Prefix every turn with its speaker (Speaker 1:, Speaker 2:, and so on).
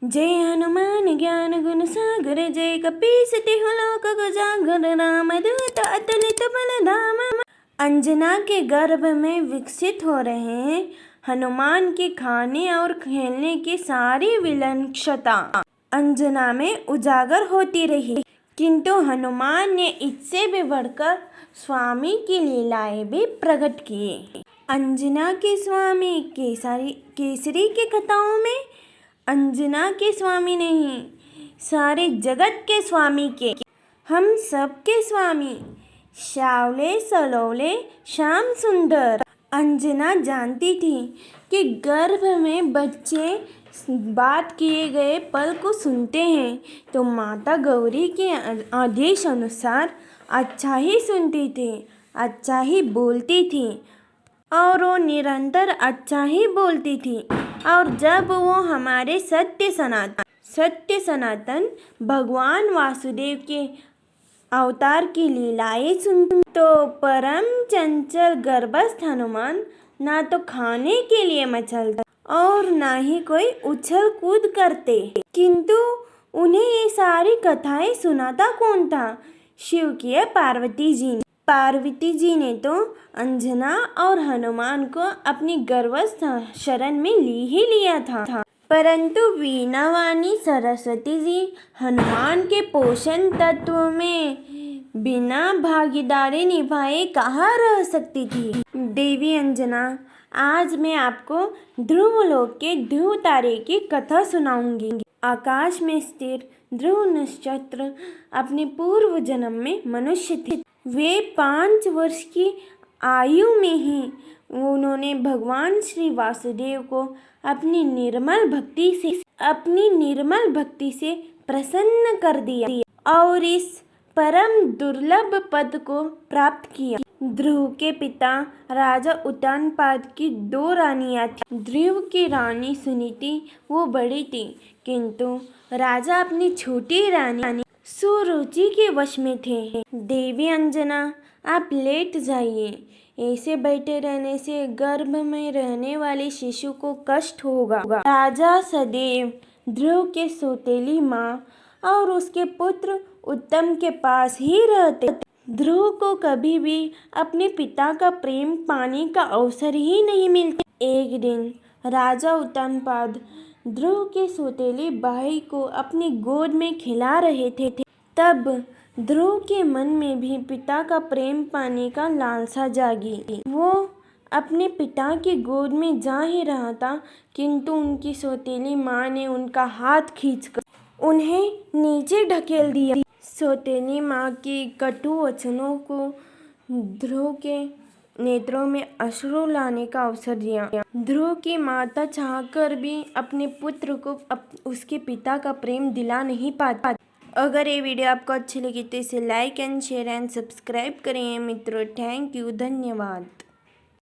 Speaker 1: जय हनुमान ज्ञान गुण सागर, जय कपीस तिहुँ लोक उजागर, रामदूत अतुलित बल धाम। अंजना के गर्भ में विकसित हो रहे हनुमान के खाने और खेलने की सारी विलक्षणता अंजना में उजागर होती रही, किंतु हनुमान ने इससे भी बढ़कर स्वामी की लीलाएं भी प्रकट किए। अंजना के स्वामी केसरी की कथाओं में अंजना के स्वामी नहीं, सारे जगत के स्वामी के, हम सब के स्वामी, श्यावले सलोले श्याम सुंदर। अंजना जानती थी कि गर्भ में बच्चे बात किए गए पल को सुनते हैं तो माता गौरी के आदेश अनुसार अच्छा ही सुनती थी, अच्छा ही बोलती थी और वो निरंतर अच्छा ही बोलती थी। और जब वो हमारे सत्य सनातन भगवान वासुदेव के अवतार की लीलाएं सुनती तो परम चंचल गर्भस्थ हनुमान ना तो खाने के लिए मचलता और ना ही कोई उछल कूद करते, किंतु उन्हें ये सारी कथाएं सुनाता कौन था? शिव की पार्वती जी ने तो अंजना और हनुमान को अपनी गर्भस्थ शरण में ही लिया था, परंतु वीणावाणी सरस्वती जी हनुमान के पोषण तत्व में बिना भागीदारी निभाए कहाँ रह सकती थी। देवी अंजना, आज मैं आपको ध्रुवलोक के ध्रुव तारे की कथा सुनाऊंगी। आकाश में स्थिर ध्रुव नक्षत्र अपने पूर्व जन्म में मनुष्य थे। वे 5 वर्ष की आयु में ही उन्होंने भगवान श्री वासुदेव को अपनी निर्मल भक्ति से प्रसन्न कर दिया और इस परम दुर्लभ पद को प्राप्त किया। ध्रुव के पिता राजा उत्तानपाद की 2 रानियां थीं। ध्रुव की रानी सुनीति वो बड़ी थी, किंतु राजा अपनी छोटी रानी सुरुचि के वश में थे। देवी अंजना, आप लेट जाइए, ऐसे बैठे रहने से गर्भ में रहने वाले शिशु को कष्ट होगा। राजा सदैव ध्रुव के सौतेली माँ और उसके पुत्र उत्तम के पास ही रहते। ध्रुव को कभी भी अपने पिता का प्रेम पाने का अवसर ही नहीं मिलता। एक दिन राजा उत्तानपाद ध्रुव के सौतेली भाई को अपनी गोद में खिला रहे थे, तब ध्रुव के मन में भी पिता का प्रेम पाने का लालसा जागी। वो अपने पिता की गोद में जा ही रहा था, किंतु उनकी सौतेली माँ ने उनका हाथ खींचकर उन्हें नीचे ढकेल दिया। सौतेली माँ की कटु वचनों को ध्रुव के नेत्रों में अश्रु लाने का अवसर दिया। ध्रुव की माता चाहकर भी अपने पुत्र को उसके पिता का प्रेम दिला नहीं पाती। अगर ये वीडियो आपको अच्छी लगी तो इसे like and share and subscribe करें मित्रों। थैंक यू, धन्यवाद।